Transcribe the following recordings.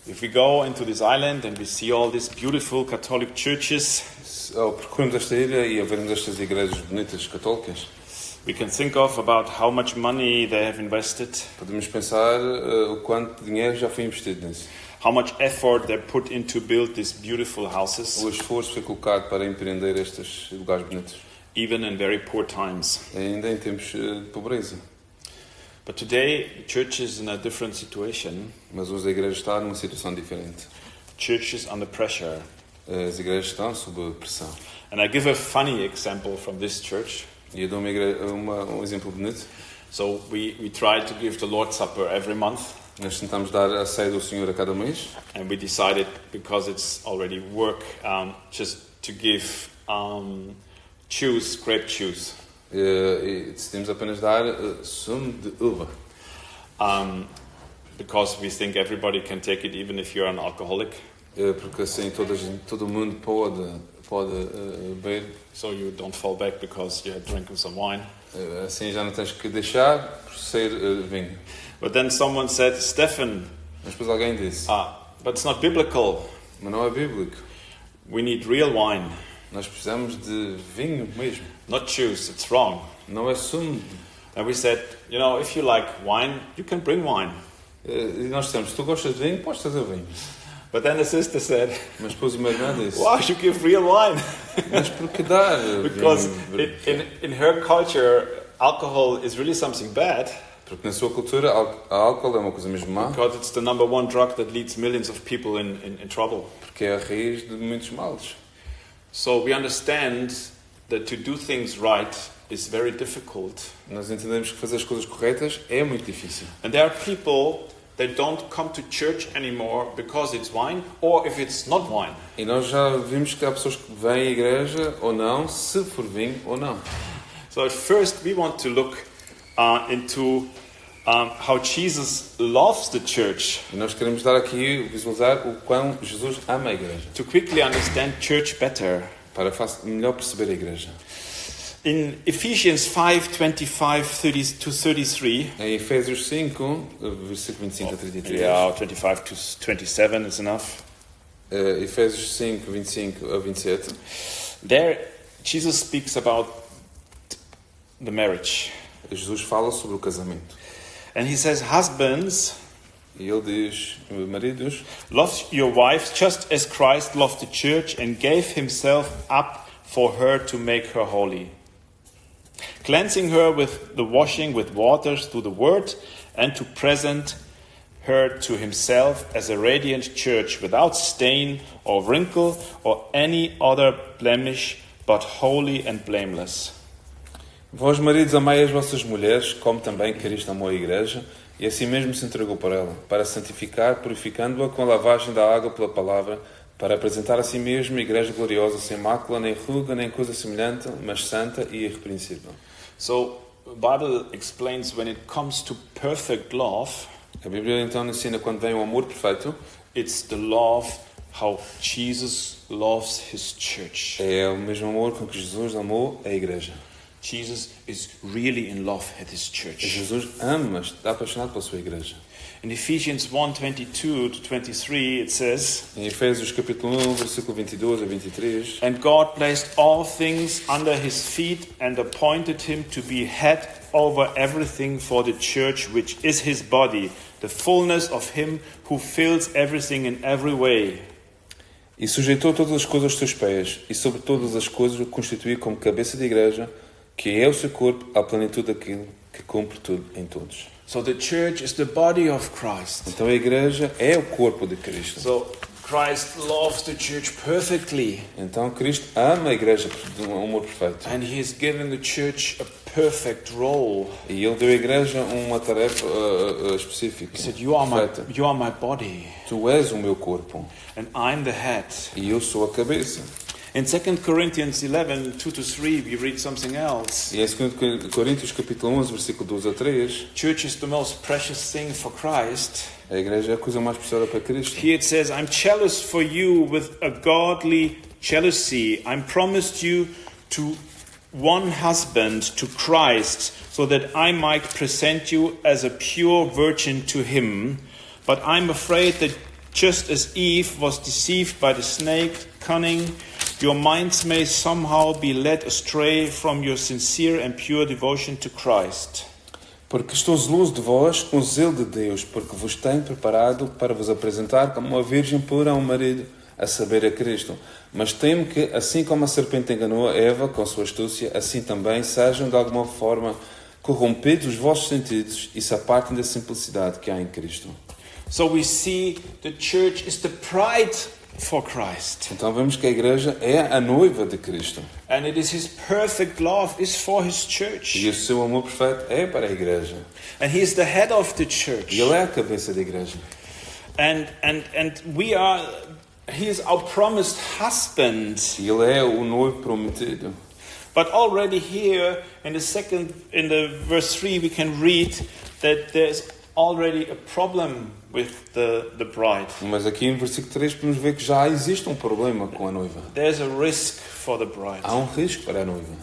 If we go into this island and we see all these beautiful Catholic churches, Ao percorrermos esta ilha e a vermos estas igrejas bonitas católicas, we can think of about how much money they have invested, podemos pensar o quanto dinheiro já foi investido nisso. how much effort they put in to build these beautiful houses, O esforço foi colocado para empreender estes lugares bonitos, even in very poor times. ainda em tempos de pobreza. But today, the church is in a different situation. Mas hoje a igreja está numa situação diferente. Church is under pressure. As igrejas estão sob pressão. And I give a funny example from this church. E eu dou um exemplo bonito. So we try to give the Lord's Supper every month. Nós tentamos dar a ceia do Senhor a cada mês. And we decided, because it's already work, just to give grape juice. E decidimos apenas dar sumo de uva. Because we think everybody can take it, even if you're an alcoholic. Porque assim todo mundo pode beber. So you don't fall back because you had drinking some wine. Assim já não tens que deixar por ser vinho. But then someone said, Stefan, Mas depois alguém disse, but it's not biblical. mas não é bíblico. We need real wine, Nós precisamos de vinho mesmo. not juice. It's wrong. Não é sumo. And we said, if you like wine, you can bring wine. E nós dissemos, se tu gostas de vinho, podes trazer vinho. But then the sister said, Mas depois uma irmã disse, why should you give real wine? mas por que dar Because vinho? in her culture, alcohol is really something bad. Porque na sua cultura, álcool é uma coisa mesmo má. Because it's the number one drug that leads millions of people in trouble. Porque é a raiz de muitos males. So we understand that to do things right is very difficult. Nós entendemos que fazer as coisas corretas é muito difícil. And there are people that don't come to church anymore because it's wine or if it's not wine. E nós já vimos que há pessoas que vêm à igreja ou não, se for vinho ou não. So at first we want to look into how Jesus loves the church. E nós queremos dar aqui, visualizar o quão Jesus ama a igreja. To quickly understand church better. Para melhor perceber a igreja. In Ephesians 5:25-33. Em Efésios 5, versículo 25 a 33. Yeah, 25 to 27 is enough. Efésios 5, 25 a 27. There, Jesus speaks about the marriage. Jesus fala sobre o casamento. And he says, husbands, E ele diz, maridos, love your wives just as Christ loved the church and gave himself up for her to make her holy, cleansing her with the washing with waters through the word, and to present her to himself as a radiant church without stain or wrinkle or any other blemish, but holy and blameless. Vós maridos amai as vossas mulheres, como também Cristo amou a igreja, e assim mesmo se entregou por ela, para santificar, purificando-a com a lavagem da água pela palavra, para apresentar a si mesmo a igreja gloriosa, sem mácula, nem ruga, nem coisa semelhante, mas santa e irrepreensível. So, the Bible explains when it comes to perfect love, A Bíblia então ensina quando vem o amor perfeito, it's the love how Jesus loves his church. é o mesmo amor com que Jesus amou a igreja. Jesus is really in love with his church. Jesus ama, está apaixonado pela sua igreja. In Ephesians 1:22-23 it says, Em Efésios capítulo 1, versículo 22 a 23, and God placed all things under his feet and appointed him to be head over everything for the church, which is his body, the fullness of him who fills everything in every way. e sujeitou todas as coisas aos seus pés, e sobre todas as coisas o constituiu como cabeça de igreja, que é o seu corpo, a plenitude daquilo que cumpre tudo em todos. So the church is the body of Christ. Então a igreja é o corpo de Cristo. So Christ loves the church perfectly. Então Cristo ama a igreja de um amor perfeito. And he has given the church a perfect role. E ele deu à igreja uma tarefa específica. He said, you are my body. Tu és o meu corpo. And I'm the head. E eu sou a cabeça. In 2 Corinthians 11:2-3, we read something else. E em 2 Coríntios capítulo 11, versículo 2 a 3, Church is the most precious thing for Christ. a igreja é a coisa mais preciosa para Cristo. Here it says, I'm jealous for you with a godly jealousy. I'm promised you to one husband, to Christ, so that I might present you as a pure virgin to him. But I'm afraid that Just as Eve was deceived by the snake cunning, your minds may somehow be led astray from your sincere and pure devotion to Christ. Porque estou zeloso de vós com o zelo de Deus, porque vos tenho preparado para vos apresentar como uma virgem pura a um marido, a saber, a Cristo. Mas temo que, assim como a serpente enganou a Eva com sua astúcia, assim também sejam de alguma forma corrompidos os vossos sentidos e se apartem da simplicidade que há em Cristo. So we see the church is the bride for Christ. Então vemos que a igreja é a noiva de Cristo. And it is his perfect love is for his E church. o seu amor perfeito é para a igreja. And he is the head of the church. E ele é a cabeça da igreja. And we are, he is our promised husband. E ele é o noivo prometido. But already here in the verse 3 we can read that there's already a problem with the bride. Mas aqui no versículo 3 podemos ver que já existe um problema com a noiva. There's a risk for the bride. Há um risco para a noiva.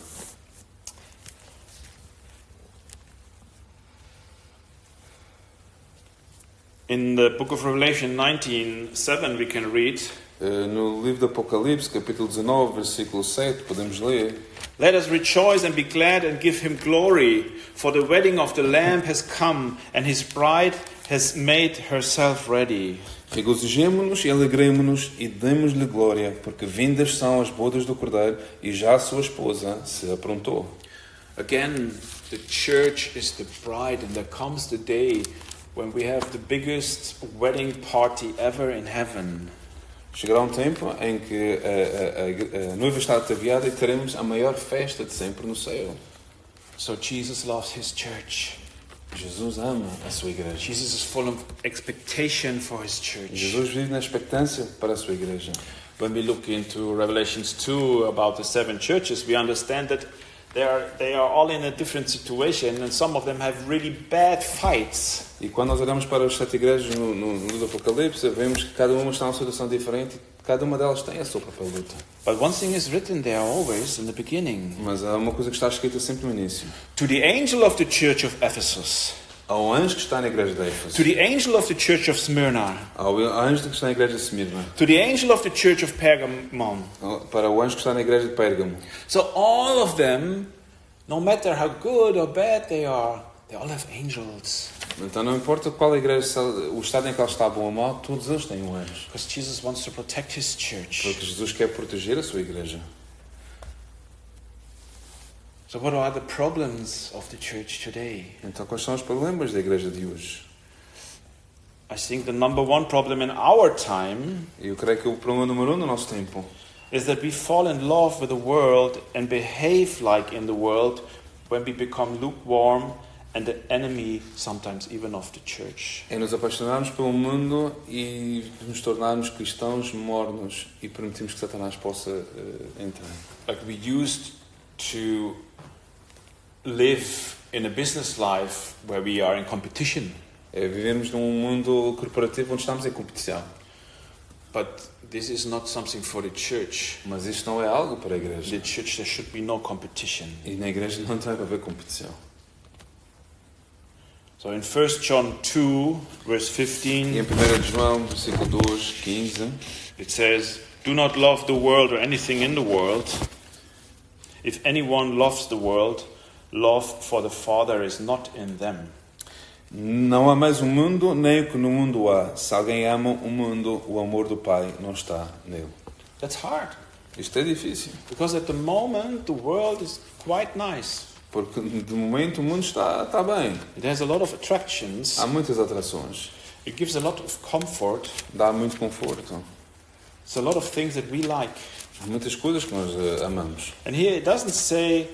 In the book of Revelation 19:7 we can read, No livro do Apocalipse, capítulo 19, versículo 7, podemos ler: "Let us rejoice and be glad and give him glory, for the wedding of the Lamb has come, and his bride has made herself ready." Regozijemo-nos e alegremo-nos e demos-lhe glória, porque vindas são as bodas do Cordeiro e já a sua esposa se aprontou. Again, the church is the bride, and there comes the day when we have the biggest wedding party ever in heaven. Chegará um tempo em que a noiva está ataviada e teremos a maior festa de sempre no céu. So Jesus loves his church. Jesus ama a sua igreja. Jesus is full of expectation for his church. Jesus vive na expectância para a sua igreja. When we look into Revelations 2 about the 7 churches, we understand that they are all in a different situation, and some of them have really bad fights. E quando nós olhamos para as 7 igrejas no livro do Apocalipse, vemos que cada uma está numa situação diferente e cada uma delas tem a sua própria luta. But one thing is written there always in the beginning. Mas há uma coisa que está escrita sempre no início. To the angel of the church of Ephesus. Ao anjo que está na igreja de Éfeso. To the angel of the church of Smyrna. Ao anjo que está na igreja de Esmirna. To the angel of the church of Pergamon. Para o anjo que está na igreja de Pérgamo. So all of them, no matter how good or bad they all have angels. Então não importa qual igreja, o estado em que ela está, bom ou mau, todos eles têm um anjo. Because Jesus wants to protect his church. Porque Jesus quer proteger a sua igreja. So what are the problems of the church today? Então quais são os problemas da igreja de hoje? I think the number one problem in our time Eu creio que o problema número 1 no nosso tempo is that we fall in love with the world and behave like in the world when we become lukewarm and the enemy sometimes even of the church. é nos apaixonarmos pelo mundo e nos tornarmos cristãos mornos e permitirmos que Satanás possa entrar. Like we used to live in a business life where we are in competition. É vivermos num mundo corporativo onde estamos em competição. But this is not something for the church. Mas isto não é algo para a In igreja. the church there should be no competition. E na igreja não deve haver competição. So in 1 John 2, verse E 15, em 1 João, versículo 2, 15, it says, "Do not love the world or anything in the world. If anyone loves the world, love for the Father is not in them." não há mais o mundo, nem o que no mundo há. Se alguém ama o mundo, o amor do Pai não está nele. That's hard. Isto é difícil, Because at the moment the world is quite nice. porque de momento o mundo está bem. It has a lot of attractions. Há muitas atrações, It gives a lot of comfort. dá muito conforto. It's a lot of things that we like. Há muitas coisas que nós amamos. And here it doesn't say,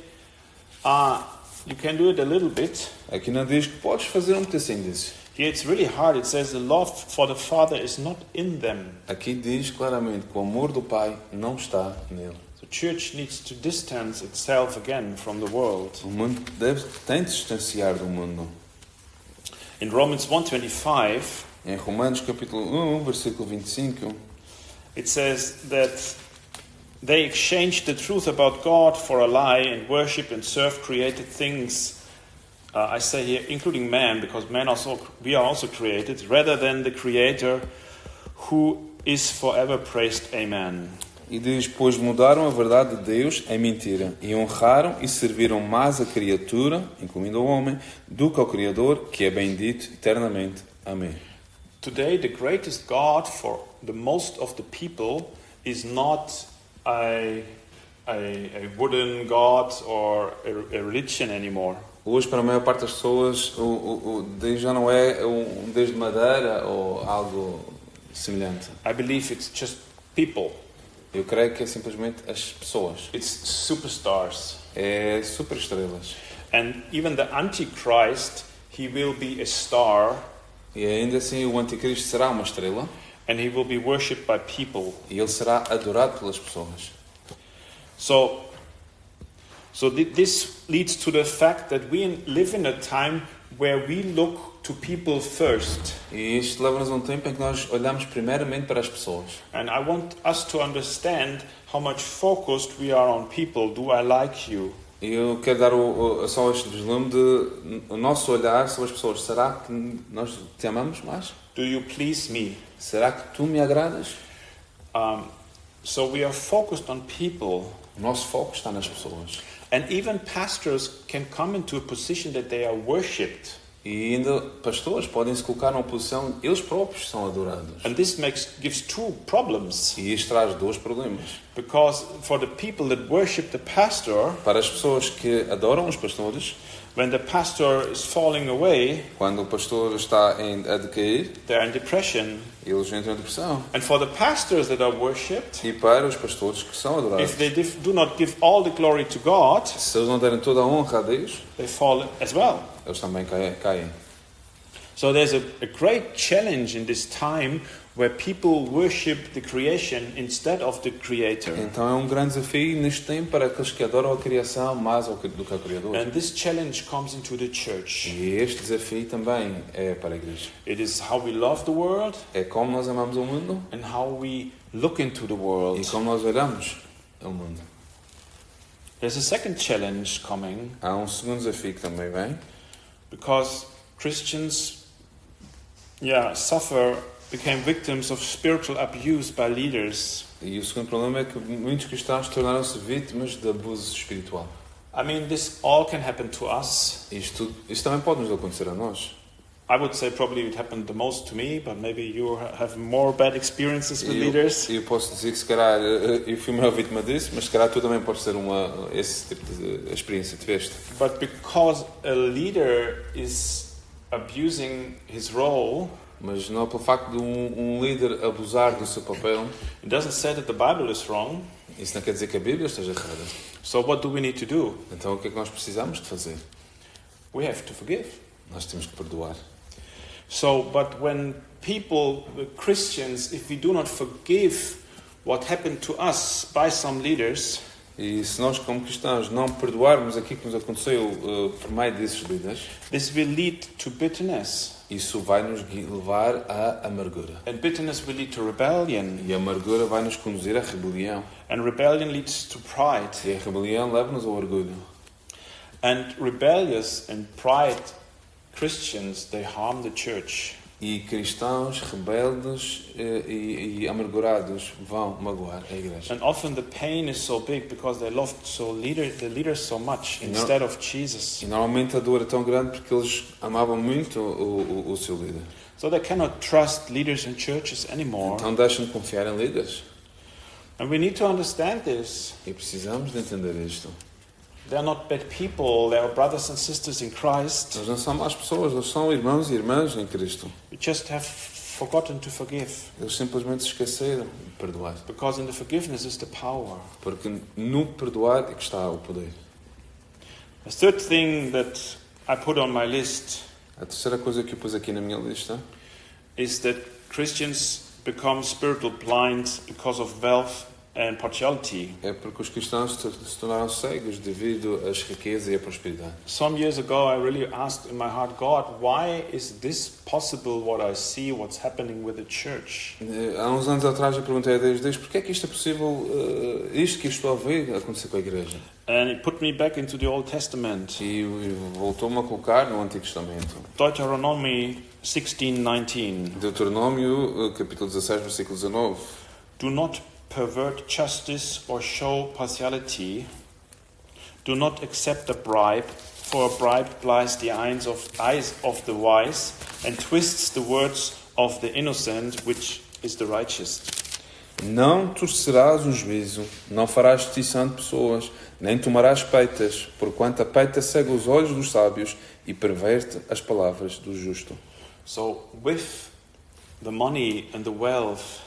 you can do it a little bit. Aqui não diz que podes fazer pedacinho disso. Here it's really hard. It says the love for the Father is not in them. Aqui diz claramente que o amor do Pai não está nele. The church needs to distance itself again from the world. O mundo tem de se distanciar do mundo. In Romans 1:25, Em Romanos capítulo 1, versículo 25, it says that they exchanged the truth about God for a lie and worship and serve created things. I say here, including man, because we are also created, rather than the Creator, who is forever praised. Amen. E diz, pois mudaram a verdade de Deus em mentira, e honraram e serviram mais a criatura, incluindo o homem, do que ao Criador, que é bendito eternamente. Amém. Today, the greatest God for the most of the people is not a wooden God or a religion anymore. Hoje, para a maior parte das pessoas, o Deus já não é um Deus de madeira ou algo semelhante. I believe it's just people. Eu creio que é simplesmente as pessoas. It's superstars. É superestrelas. And even the Antichrist, he will be a star, E ainda assim o anticristo será uma estrela and he will be worshipped by people. e ele será adorado pelas pessoas. So this leads to the fact that we live in a time where we look to people first. E isto leva-nos a um tempo em que nós olhamos primeiramente para as pessoas. And I want us to understand how much focused we are on people. Do I like you? E eu quero dar só este vislumbre de o nosso olhar sobre as pessoas. Será que nós te amamos mais? Do you please me? Será que tu me agradas? So we are focused on people. O nosso foco está nas pessoas. And even pastors can come into a position that they are worshipped. E ainda pastores podem se colocar numa posição, eles próprios são adorados. And this gives two problems. E isto traz dois problemas. Because for the people that worship the pastor, Para as pessoas que adoram os pastores, when the pastor is falling away, quando o pastor está a decair, they're in depression. eles entram em depressão. And for the pastors that are worshipped, E para os pastores que são adorados, if they do not give all the glory to God, se eles não derem toda a honra a Deus, they fall as well. eles também caem. So there's a great challenge in this time where people worship the creation instead of the Creator. Então é um grande desafio neste tempo para aqueles que adoram a criação mais do que ao Criador. And this challenge comes into the church. E este desafio também é para a igreja. It is how we love the world É como nós amamos o mundo and how we look into the e world. como nós olhamos o mundo. There's a second challenge coming Há um segundo desafio que também vem, because Christians became victims of spiritual abuse by leaders. e o segundo problema é que muitos cristãos tornaram-se vítimas de abuso espiritual. I mean, this all can happen to us. Isto também pode nos acontecer a nós. I would say probably it happened the most to me, but maybe you have more bad experiences with leaders. Eu posso dizer que se calhar eu fui a maior vítima disso, mas se calhar tu também podes ter esse tipo de experiência que tiveste. But because a leader is abusing his role, Mas não é pelo facto de um líder abusar do seu papel, it doesn't say that the Bible is wrong. isso não quer dizer que a Bíblia esteja errada. So what do we need to do? Então o que é que nós precisamos de fazer? We have to forgive. Nós temos que perdoar. So, but when people, Christians, if we do not forgive what happened to us by some leaders, E se nós como cristãos não perdoarmos aquilo que nos aconteceu por meio desses líderes, this will lead to bitterness. isso vai nos levar à amargura. And bitterness will lead to rebellion. E a amargura vai nos conduzir à rebelião. And rebellion leads to pride. E a rebelião leva-nos ao orgulho. And rebellious and pride Christians, they harm the church. E cristãos rebeldes e amargurados vão magoar a igreja. And often the pain is so big because they loved the leaders so much instead of Jesus. E normalmente a dor é tão grande porque eles amavam muito o seu líder. So they cannot trust leaders in churches anymore. Então deixam de confiar em líderes. And we need to understand this. E precisamos de entender isto. They are not bad people, they are brothers and sisters in Christ. Eles não são más pessoas, eles são irmãos e irmãs em Cristo. We just have forgotten to forgive. Eles simplesmente se esqueceram de perdoar. Because in the forgiveness is the power. Porque no perdoar é que está o poder. The third thing that I put on my list A terceira coisa que eu pus aqui na minha lista is that Christians become spiritual blind because of wealth and partiality. É porque os cristãos se tornaram cegos devido às riquezas e à prosperidade. Some years ago, I really asked in my heart, God, why is this possible? What I see, what's happening with the church? Há uns anos atrás eu perguntei a Deus, porquê é que isto é possível, isto que eu estou a ver acontecer com a igreja? And it put me back into the Old Testament. E voltou-me a colocar no Antigo Testamento. Deuteronomy 16:19. Deuteronômio, capítulo 16, versículo 19. Do not pervert justice or show partiality. Do not accept a bribe, for a bribe blinds the eyes of the wise and twists the words of the innocent, which is the righteous. Não torcerás um juízo, não farás distinção de pessoas, nem tomarás peitas, porquanto a peita cega os olhos dos sábios e perverte as palavras do justo. So with the money and the wealth,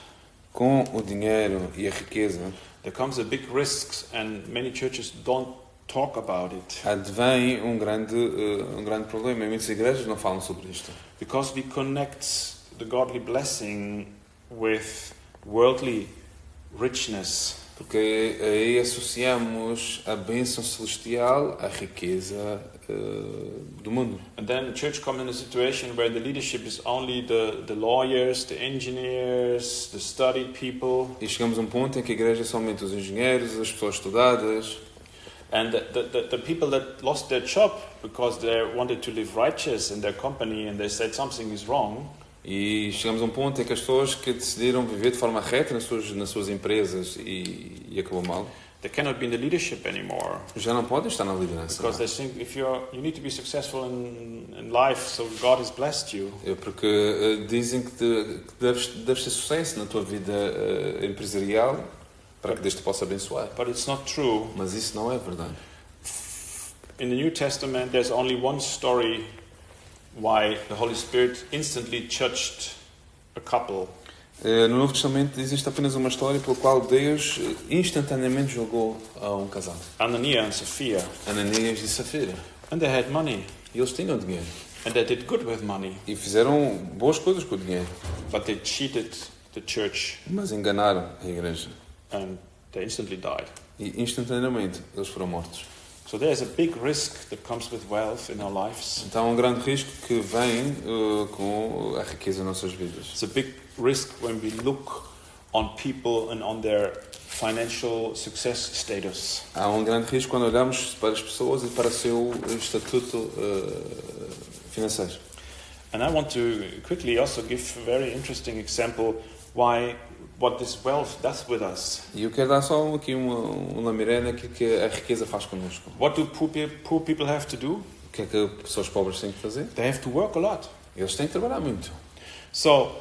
Com o dinheiro e a riqueza, there comes a big risk, and many churches don't talk about it. advém um grande problema. E muitas igrejas não falam sobre isto. Because we connect the godly blessing with worldly richness. Porque aí associamos a bênção celestial à riqueza do mundo. And then the church comes in a situation where the leadership is only the lawyers, the engineers, the studied people. E chegamos a um ponto em que a igreja é somente os engenheiros, as pessoas estudadas. And the people that lost their job because they wanted to live righteous in their company and they said something is wrong. E chegamos a um ponto em que as pessoas que decidiram viver de forma reta nas suas empresas e acabou mal, They cannot be in the leadership anymore. já não podem estar na liderança. Because they think if you need to be successful in life, so God has blessed you. É porque dizem que deves ter sucesso na tua vida empresarial para que Deus te possa abençoar. But it's not true. Mas isso não é verdade. In the New Testament, there's only one story why the Holy Spirit instantly judged a couple. No Novo Testamento existe apenas uma história pela qual Deus instantaneamente julgou a um casal. Ananias and Sapphira. Ananias e Safira. And they had money. E eles tinham dinheiro. And they did good with money. E fizeram boas coisas com o dinheiro. But they cheated the church. Mas enganaram a igreja. And they instantly died. E instantaneamente eles foram mortos. So there's a big risk that comes with wealth in our lives. Então há um grande risco que vem com a riqueza nas nossas vidas. It's a big risk when we look on people and on their financial success status. Há um grande risco quando olhamos para as pessoas e para o seu estatuto financeiro. And I want to quickly also give a very interesting example what this wealth does with us. E eu quero dar só aqui uma lamiré naquilo que a riqueza faz connosco. What do poor people have to do? O que é que pessoas pobres têm que fazer? They have to work a lot. Eles têm que trabalhar muito. So,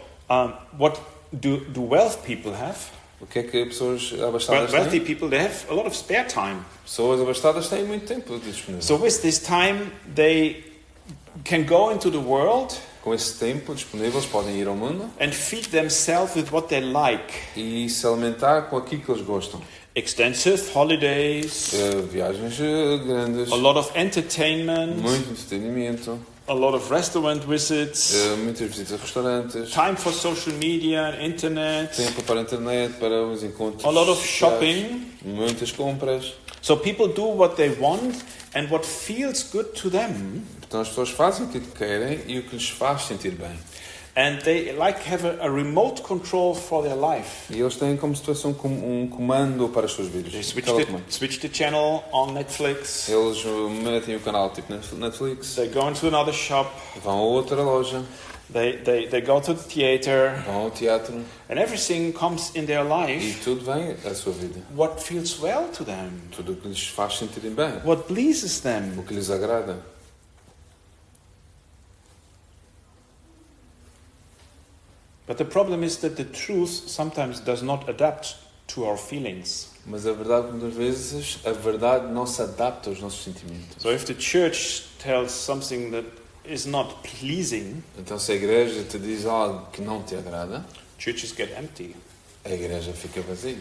what do wealth people have? O que é que pessoas abastadas Wealthy têm? people, they have a lot of spare time. Pessoas abastadas têm muito tempo disponível. So with this time, they can go into the world Com esse tempo disponível, eles podem ir ao mundo and feed themselves with what they like. e se alimentar com aquilo que eles gostam. Extensive holidays, Viagens grandes, a lot of entertainment, muito entretenimento, a lot of restaurant visits, muitas visitas a restaurantes, time for social media and internet, tempo para a internet, para os encontros a lot of sociais, shopping. muitas compras. So people do what they want and what feels good to them. Então as pessoas fazem o que querem e o que lhes faz sentir bem. And they have a remote control for their life. E eles têm como se fosse um comando para as suas vidas. They Telecomando. switch the channel on Netflix. Eles metem o canal tipo Netflix, They go into another shop. vão a outra loja, They go to the theater. vão ao teatro And everything comes in their e life tudo vem à sua vida. what feels well to them, Tudo o que lhes faz sentirem bem, what pleases o them. que lhes agrada. But the problem is that the truth sometimes does not adapt to our feelings. Mas a verdade, muitas vezes, a verdade não se adapta aos nossos sentimentos. So if the church tells something that is not pleasing, Então se a igreja te diz algo que não te agrada, churches get empty. a igreja fica vazia.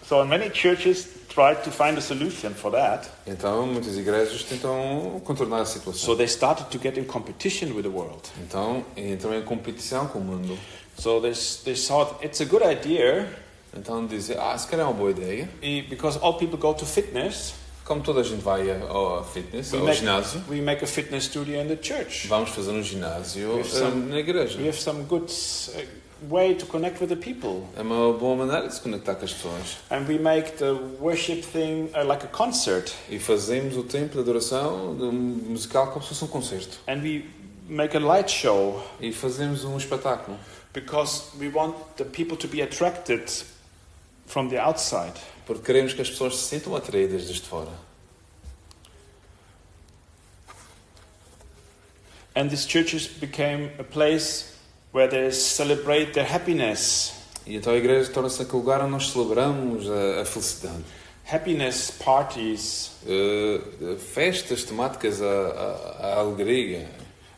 So many churches try to find a solution for that. Então muitas igrejas tentam contornar a So situação. they started to get in competition with the world. Então entram em competição com o mundo. So they thought it's a good idea Então dizem, se calhar é uma boa ideia. Because all people go to fitness, Como toda a gente vai ao fitness, ao ginásio, we make a fitness studio in the church. vamos fazer um ginásio na We igreja. have some good way to connect with the people. É uma boa maneira de se conectar com as pessoas. And we make the worship thing like a concert. E fazemos o tempo de adoração musical como se fosse um concerto. And we make a light show. E fazemos um espetáculo. Because we want the people to be attracted from the outside. Porque queremos que as pessoas se sintam atraídas desde fora. And these churches became a place where they celebrate their happiness. E então a igreja torna-se aquele lugar onde nós celebramos a felicidade. Happiness parties. Festas temáticas à alegria.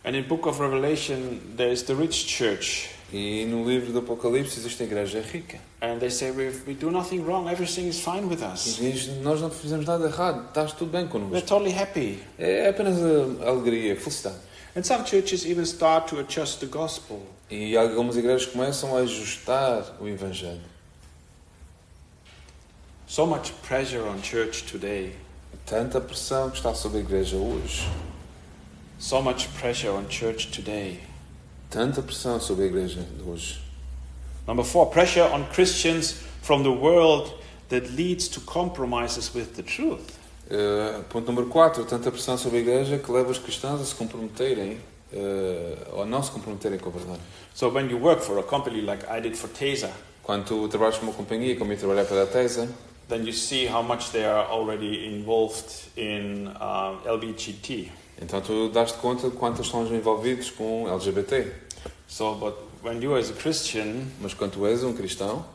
And in Book of Revelation there is the rich church. E no livro do Apocalipse existe a igreja rica. And they say we do nothing wrong, everything is fine with E us. diz, nós não fizemos nada errado, está tudo bem We're connosco. totally happy. É apenas a alegria, a felicidade. And some churches even start to adjust the gospel. E algumas igrejas começam a ajustar o Evangelho. So much pressure on church today. Tanta pressão que está sobre a igreja hoje. So much pressure on church today. Tanta pressão sobre a igreja de hoje. Number 4, pressure on Christians from the world that leads to compromises with the truth. Ponto número 4. Tanta pressão sobre a igreja que leva os cristãos a se comprometerem ou não se comprometerem com a verdade. So when you work for a company like I did for TESA, Quando tu trabalhas para uma companhia, como eu trabalhei para a TESA, then you see how much they are already involved in LBGT. então tu dás-te conta de quantos estão envolvidos com LGBT. So, but when you as a Christian Mas quando tu és um cristão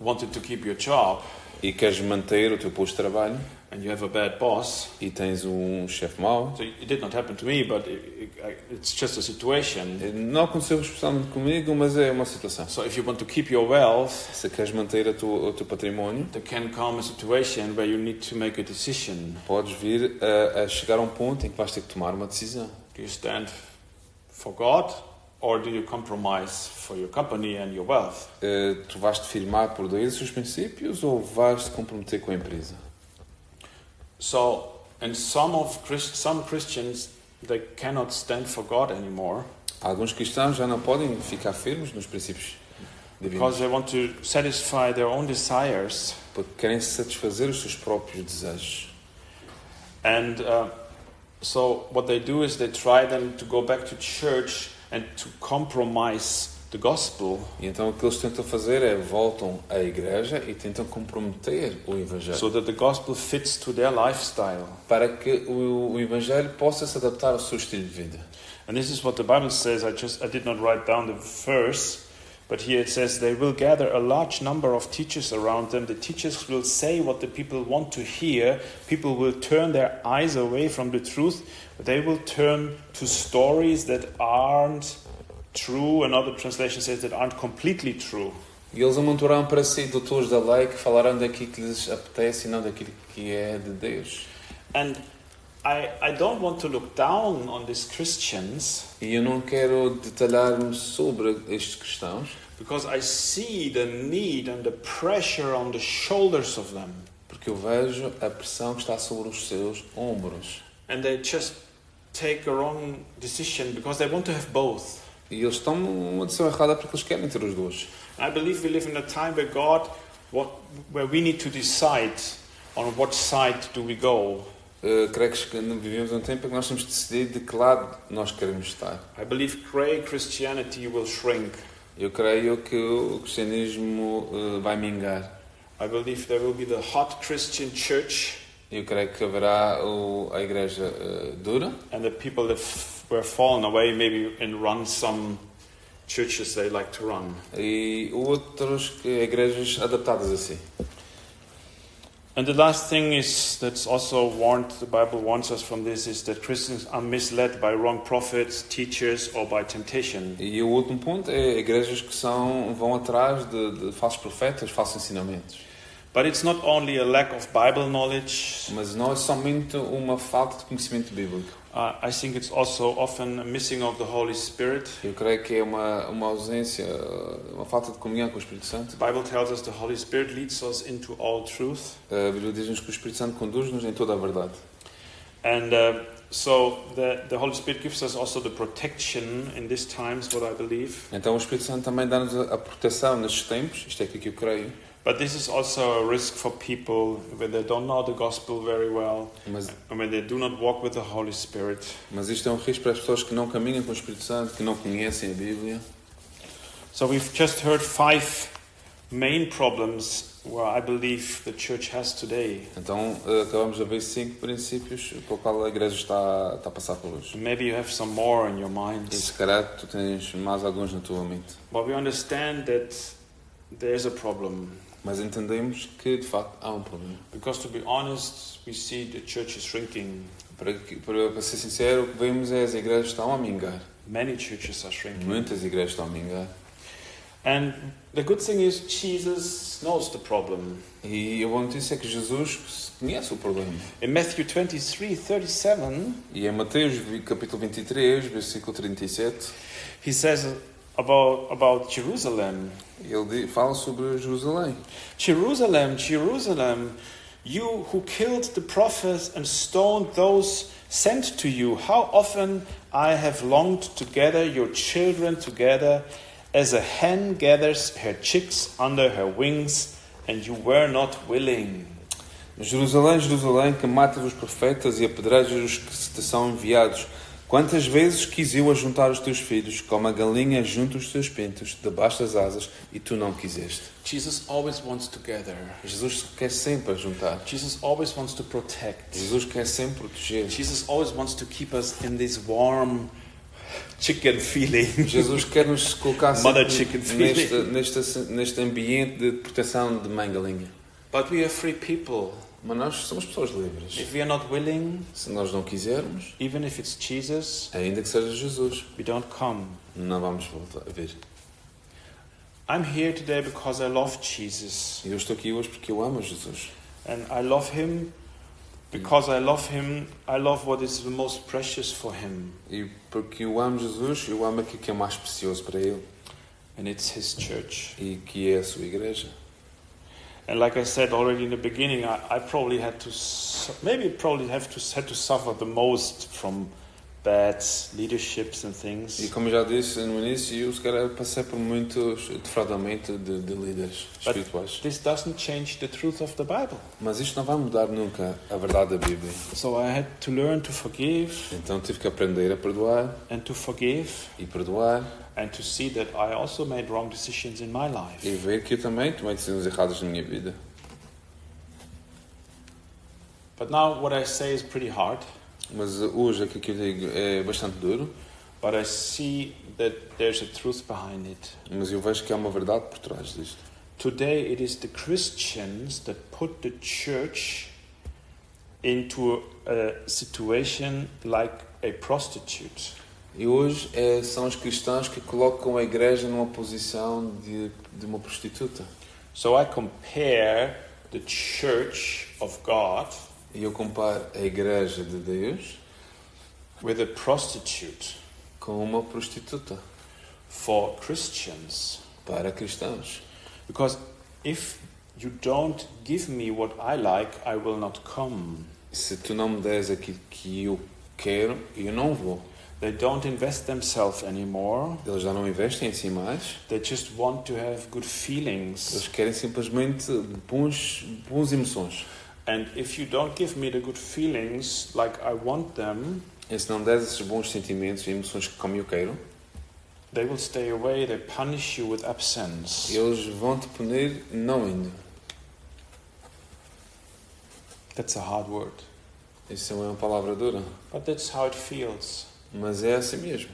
wanted to keep your job e queres manter o teu posto de trabalho and you have a bad boss, e tens um chefe mau, so it did not happen to me, but it's just a situation. não aconteceu especialmente comigo, mas é uma situação. So if you want to keep your wealth, Se queres manter o teu património, there can come a situation where you need to make a decision. podes vir a chegar a um ponto em que vais ter que tomar uma decisão. Do you stand for God or do you compromise for your company and your wealth? Tu vais-te firmar por Deus e os seus princípios ou vais-te comprometer com a empresa? So, and some Christians, they cannot stand for God anymore Alguns cristãos já não podem ficar firmes nos princípios because divinos, they want to satisfy their own desires. porque querem satisfazer os seus próprios desejos. And so what they do is they try then to go back to church and to compromise the gospel E então o que eles tentam fazer é voltam à igreja e tentam comprometer o Evangelho so that the gospel fits to their lifestyle. para que o Evangelho possa se adaptar ao seu estilo de vida. And this is what the Bible says. I did not write down the verse, but here it says they will gather a large number of teachers around them. The teachers will say what the people want to hear. People will turn their eyes away from the truth. They will turn to stories that aren't true. Another translation says that aren't completely true. E eles amontoarão para si doutores da lei que falarão daquilo que lhes apetece e não daquilo que é de Deus. And I don't want to look down on these Christians E eu não quero detalhar-me sobre estes cristãos, because I see the need and the pressure on the shoulders of them. porque eu vejo a pressão que está sobre os seus ombros. And they just take a wrong decision because they want to have both. E eles tomam uma decisão errada porque eles querem ter os dois. I believe we live in a time where we need to decide on what side do we go. Creio que vivemos num tempo em que nós temos de decidir de que lado nós queremos estar. I believe grey Christianity will shrink. Eu creio que o cristianismo vai mingar. I believe there will be the hot Christian church Eu creio que haverá a igreja dura and the people that were fallen away maybe and run some churches they like to run. e outros igrejas adaptadas a si. And the last thing is that's also warned, the Bible warns us from this, is that Christians are misled by wrong prophets, teachers, or by temptation. E o último ponto é igrejas que vão atrás de falsos profetas, falsos ensinamentos. But it's not only a lack of Bible knowledge, Mas não é somente uma falta de conhecimento bíblico. I think it's also often a missing of the Holy Spirit. Eu creio que é uma ausência, uma falta de comunhão com o Espírito Santo. The Bible tells us the Holy Spirit leads us into all truth. A Bíblia diz-nos que o Espírito Santo conduz-nos em toda a verdade. And so the Holy Spirit gives us also the protection in these times, what I believe. Então o Espírito Santo também dá-nos a proteção nestes tempos, isto é aquilo que eu creio. But this is also a risk for people when they don't know the gospel very well, and when they do not walk with the Holy Spirit. Mas isto é um risco para as pessoas que não caminham com o Espírito Santo, que não conhecem a Bíblia. So we've just heard 5 main problems where I believe the church has today. Então acabamos de ver 5 princípios com os quais a igreja está a passar por hoje. Maybe you have some more in your E minds. se calhar tu tens mais alguns na tua mente. But we understand that there's a problem. Mas entendemos que de facto há um problema. Because to be honest, we see the church is shrinking. Para ser sincero, o que vemos é as igrejas estão a mingar. Many churches are shrinking. Muitas igrejas estão a mingar. And the good thing is Jesus knows the problem. E a boa notícia é que Jesus conhece o problema. In Matthew 23:37, E em Mateus capítulo 23, versículo 37, he says about Jerusalem. ele fala sobre Jerusalém. Jerusalem, Jerusalem, you who killed the prophets and stoned those sent to you, how often I have longed to gather your children together as a hen gathers her chicks under her wings, and you were not willing. Jerusalém, Jerusalém, que matas os profetas e apedrejas os que te são enviados. Quantas vezes quis eu ajuntar os teus filhos, como a galinha junta os seus pintos, debaixo das asas, e tu não quiseste. Jesus always wants to gather. Jesus quer sempre ajuntar. Jesus always wants to protect. Jesus quer sempre proteger. Jesus always wants to keep us in this warm chicken feeling. Jesus quer nos colocar Mother sempre chicken neste ambiente de proteção de mãe galinha. But we are free people. Mas nós somos pessoas livres. If we are not willing, Se nós não quisermos, even if it's Jesus, ainda que seja Jesus, we don't come. não vamos voltar a vir. I'm here today because I love Jesus. E eu estou aqui hoje porque eu amo Jesus. And I love Him because I love Him. I love what is the most precious for Him. E porque eu amo Jesus, eu amo aquilo que é mais precioso para Ele. And it's His church. E que é a sua igreja. And like I said already in the beginning, I probably had to, had to suffer the most from bad leaderships and things. E como eu já disse no início, eu se calhar passei por muitos defraudamentos de líderes espirituais. This doesn't change the truth of the Bible. Mas isto não vai mudar nunca a verdade da Bíblia. So I had to learn to forgive Então tive que aprender a perdoar and to forgive e perdoar and to see that I also made wrong decisions in my e life. ver que eu também tomei decisões erradas na minha vida. But now what I say is pretty hard, Mas hoje aquilo que eu digo é bastante duro, but I see that there's a truth behind it. mas eu vejo que há uma verdade por trás disto. Today it is the Christians that put the church into a situation like a prostitute. E hoje são os cristãos que colocam a igreja numa posição de uma prostituta. So I compare the church of God E eu comparo a igreja de Deus with a prostitute com uma prostituta for Christians. para cristãos. Because if you don't give me what I like, I will not come. Se tu não me des aquilo que eu quero, eu não vou. They don't invest themselves anymore. Eles já não investem em si mais. They just want to have good feelings. Eles querem simplesmente bons emoções. And if you don't give me the good feelings like I want them, E se não des esses bons sentimentos e emoções como eu quero, they will stay away. They punish you with absence. eles vão te punir não indo. That's a hard word. Isso é uma palavra dura, But that's how it feels. mas é assim mesmo.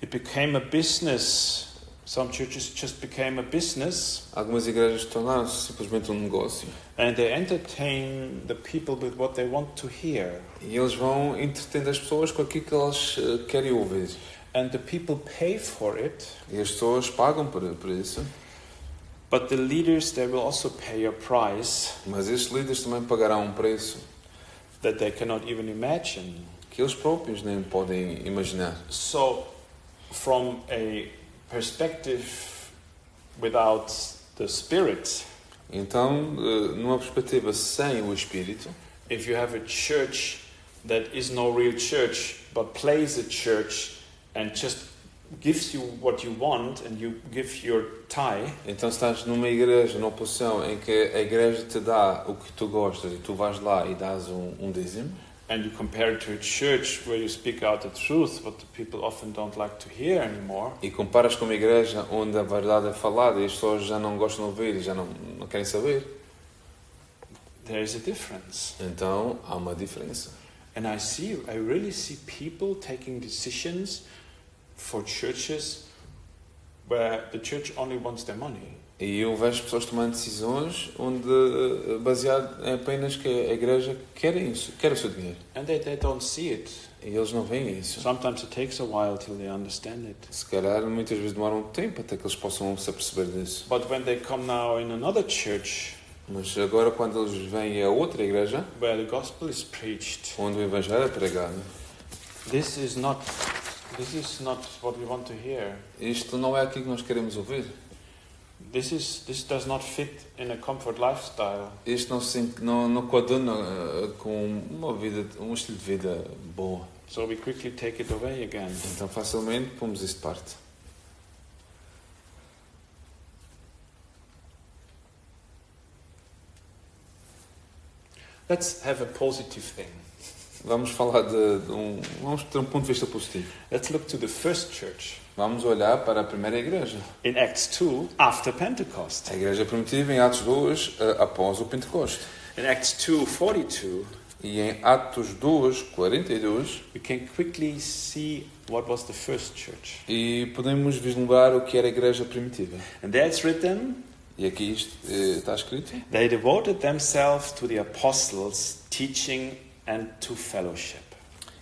It became a business. Some churches just became a business, Algumas igrejas tornaram-se simplesmente um negócio. and they entertain the people with what they want to hear. E eles vão entretendo as pessoas com aquilo que elas querem ouvir. And the people pay for it, E as pessoas pagam por isso. but the leaders, they will also pay a price Mas estes líderes também pagarão um preço that they cannot even imagine. que eles próprios nem podem imaginar. So, from a perspective without the Spirit, Então, numa perspectiva sem o Espírito, if you have a church that is no real church, but plays a church and just gives you what you want and you give your tithe, então estás numa igreja, numa posição em que a igreja te dá o que tu gostas e tu vais lá e dás um dízimo, and you compare it to a church where you speak out the truth, what the people often don't like to hear anymore, e comparas com uma igreja onde a verdade é falada e as pessoas já não gostam de ouvir e já não querem saber, there is a difference. então há uma diferença. And I really see people taking decisions for churches where the church only wants their money. E eu vejo pessoas tomando decisões onde, baseado em apenas que a igreja quer o seu dinheiro. And they don't see it. E eles não veem isso. Sometimes it takes a while till they understand it. Se calhar muitas vezes demora um tempo até que eles possam se aperceber disso. But when they come now in another church Mas agora quando eles vêm a outra igreja, where the gospel is preached, onde o evangelho é pregado, this is not what we want to hear. isto não é aquilo que nós queremos ouvir. This does not fit in a comfort lifestyle. Isto não coaduna com um estilo de vida boa. So we quickly take it away again. Então facilmente pomos isso de parte. Let's have a positive thing. Vamos falar vamos ter um ponto de vista positivo. Let's look to the first church. Vamos olhar para a primeira igreja. In Acts 2, after Pentecost. A igreja primitiva em Atos 2, após o Pentecoste. In Acts 2:42, E em Atos 2, 42, we can quickly see what was the first church. e podemos vislumbrar o que era a igreja primitiva. And there it's written, E aqui isto está escrito. they devoted themselves to the apostles' teaching and to fellowship.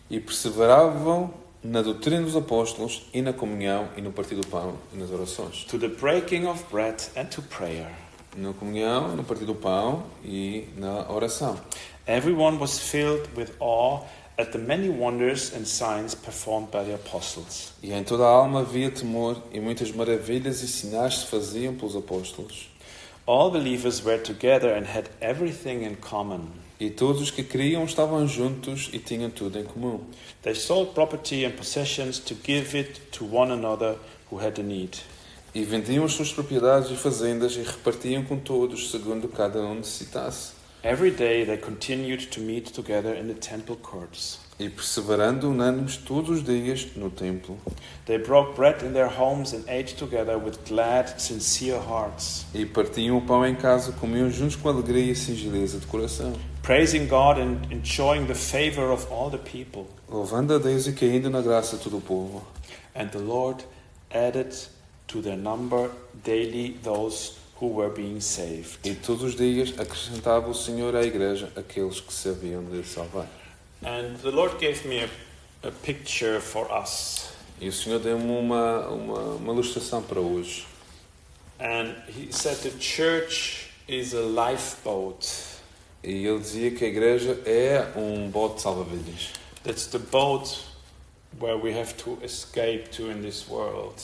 E perseveravam na doutrina dos apóstolos e na comunhão e no partir do pão e nas orações. To the breaking of bread and to prayer. Na comunhão, no partir do pão e na oração. Everyone was filled with awe at the many wonders and signs performed by the apostles. E em toda a alma havia temor e muitas maravilhas e sinais se faziam pelos apóstolos. All believers were together and had everything in common. E todos os que criam estavam juntos e tinham tudo em comum. They sold property and possessions to give it to one another who had a need. E vendiam as suas propriedades e fazendas e repartiam com todos, segundo cada um necessitasse. Every day they continued to meet together in the temple courts. E perseverando unânimes todos os dias no templo. They broke bread in their homes and ate together with glad, sincere hearts, E partiam o pão em casa, comiam juntos com alegria e singeleza de coração. praising God and enjoying the favor of all the people. Louvando a Deus e caindo na graça de todo o povo. And the Lord added to their number daily those who were being saved. E todos os dias acrescentava o Senhor à igreja aqueles que se haviam de salvar. And the Lord gave me a picture for us. E o Senhor deu-me uma ilustração para hoje. And He said the church is a lifeboat. E ele dizia que a igreja é um bote salva-vidas. That's the boat where we have to escape to in this world.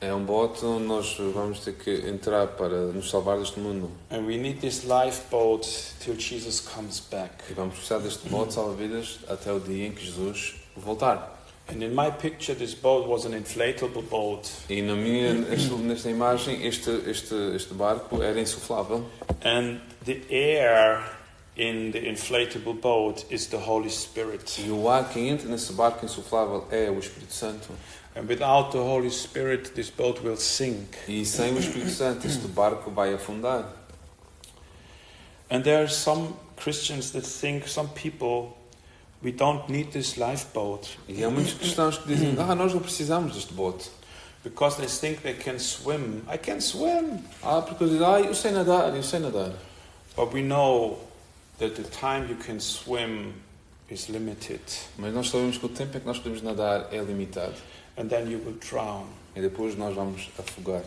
É um bote onde nós vamos ter que entrar para nos salvar deste mundo. And we need this lifeboat till Jesus comes back. E vamos precisar deste bote salva-vidas até o dia em que Jesus voltar. And in my picture, this boat was an inflatable boat. E nesta imagem, este barco era insuflável. And the air in the inflatable boat is the Holy Spirit. E o ar que entra nesse barco insuflável é o Espírito Santo. And without the Holy Spirit, this boat will sink. E sem o Espírito Santo, este barco vai afundar. And there are some Christians that think, some people, we don't need this lifeboat. E há muitos cristãos que dizem, nós não precisamos deste bote. Because they think they can swim. I can swim. Porque eles dizem, eu sei nadar. But we know that the time you can swim is limited. Mas nós sabemos que o tempo em que nós podemos nadar é limitado. And then you will drown. E depois nós vamos afogar.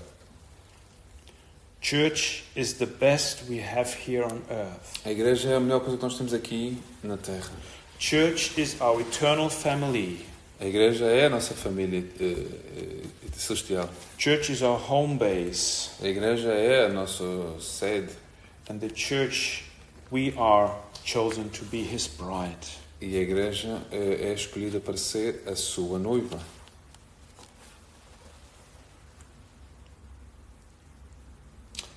Church is the best we have here on earth. A igreja é a melhor coisa que nós temos aqui na Terra. Church is our eternal family. A igreja é a nossa família celestial. Church is our home base. A igreja é a nossa sede. And the church, we are chosen to be his bride. E a igreja é escolhida para ser a sua noiva.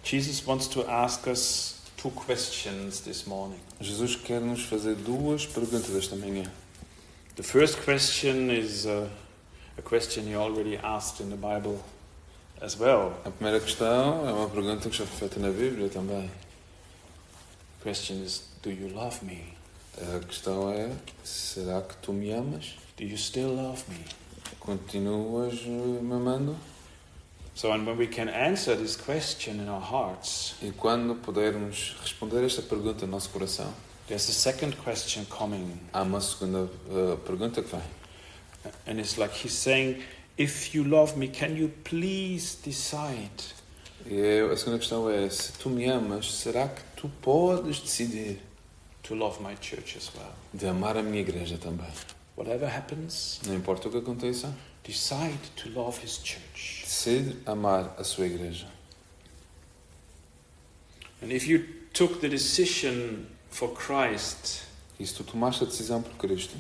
Jesus wants to ask us 2 questions this morning. Jesus quer nos fazer 2 perguntas esta manhã. The first question is a question he already asked in the Bible as well. A primeira questão é uma pergunta que já foi feita na Bíblia também. The question is, do you love me? A questão é, será que tu me amas? Do you still love me? Continuas me amando? So, and when we can answer this question in our hearts, E quando pudermos responder esta pergunta no nosso coração, there's a second question coming. há uma segunda pergunta que vem. And it's like he's saying, if you love me, can you please decide? E a segunda questão é, se tu me amas, será que tu podes decidir To love my church as well. de amar a minha igreja também? Whatever happens, Não importa o que aconteça, decide to love his church. decide amar a sua igreja. And if you took the decision for Christ, E se tu tomaste a decisão por Cristo,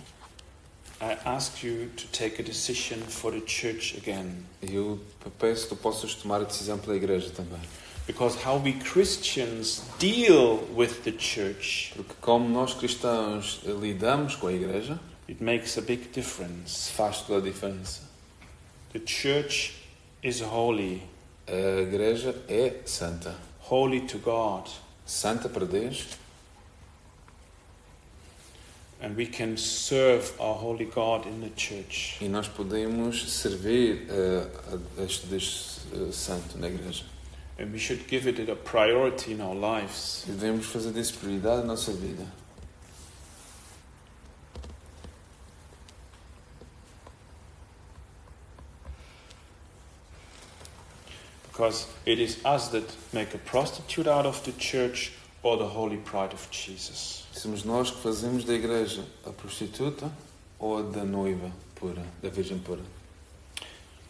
I ask you to take a decision for the church again. eu peço que tu possas tomar a decisão pela igreja também. Because how we Christians deal with the church, Porque como nós cristãos lidamos com a igreja, it makes a big difference. faz toda a diferença. The church is holy, A igreja é santa. holy to God. Santa para Deus. And we can serve our holy God in the church. E nós podemos servir a este Deus santo na igreja. And we should give it a priority in our lives. E devemos fazer disso prioridade na nossa vida. Because it is us that make a prostitute out of the church or the holy bride of Jesus. Somos nós que fazemos da igreja a prostituta ou a da noiva pura, da Virgem pura.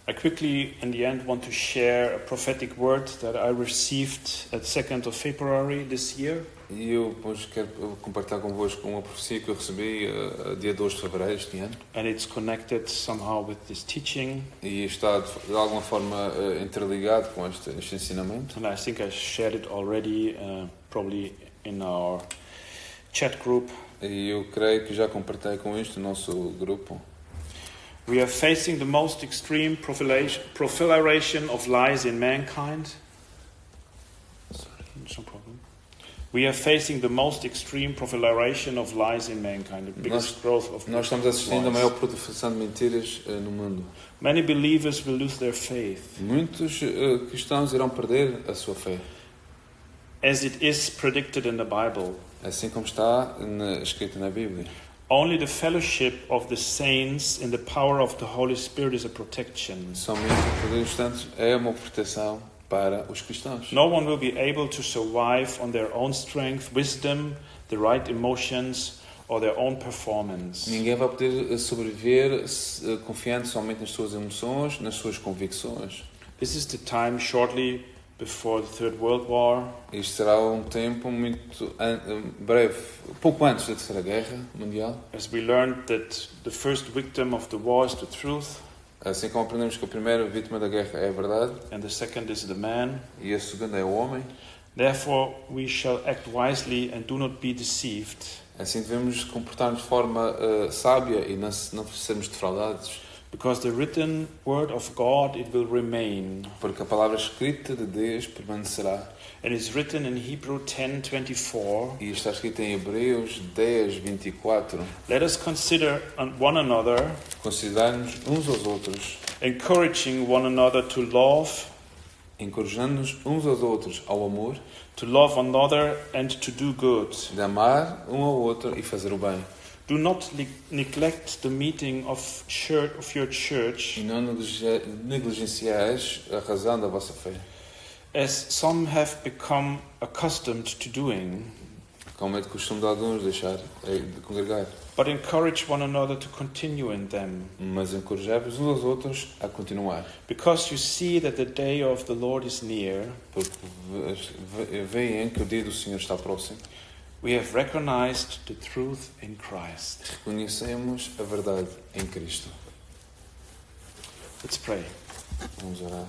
I quickly, in the end, want to share a prophetic word that I received at 2nd of February this year. E eu depois quero compartilhar convosco uma profecia que eu recebi dia 2 de fevereiro este ano. And it's connected somehow with this teaching. E está de alguma forma interligado com este ensinamento. And I think I shared it already, probably in our chat group. E eu creio que já compartilhei com isto no nosso grupo. We are facing the most extreme proliferation of lies in mankind. Sorry, no problem. We are facing the most extreme proliferation of lies in mankind, the biggest growth of Nós estamos assistindo a lies. maior proliferação de mentiras no mundo. Many believers will lose their faith, Muitos cristãos irão perder a sua fé, as it is predicted in the Bible. assim como está escrito na Bíblia. Only the fellowship of the saints in the power of the Holy Spirit is a protection. Somente o poder dos santos é uma proteção para os cristãos. No one will be able to survive on their own strength, wisdom, the right emotions, or their own performance. Ninguém vai poder sobreviver confiando somente nas suas emoções, nas suas convicções. This is the time shortly before the Third World War, Isto será um tempo muito breve, pouco antes da Terceira Guerra Mundial. as we learned that the first victim of the war is the truth, Assim como aprendemos que a primeira vítima da guerra é a verdade and the second is the man. e a segunda é o homem. Therefore, we shall act wisely and do not be deceived. Assim devemos comportar-nos de forma sábia e não sermos defraudados. Because the written word of God, it will remain. Porque a palavra escrita de Deus permanecerá. And it's written in Hebrew 10:24. E está escrito em Hebreus 10:24. Let us consider one another, Considerar-nos uns aos outros, encouraging one another to love, encorajando-nos uns aos outros ao amor, to love another and to do good. de amar um ao outro e fazer o bem. Do not neglect the meeting of your church, E não negligenciais a razão da vossa fé, as some have become accustomed to doing, Como é de costume de alguns deixar de congregar. But encourage one another to continue in them, Mas encorajai-vos uns aos outros a continuar. because you see that the day of the Lord is near. Porque veem que o dia do Senhor está próximo. We have recognized the truth in Christ. Reconhecemos a verdade em Cristo. Let's pray. Vamos orar.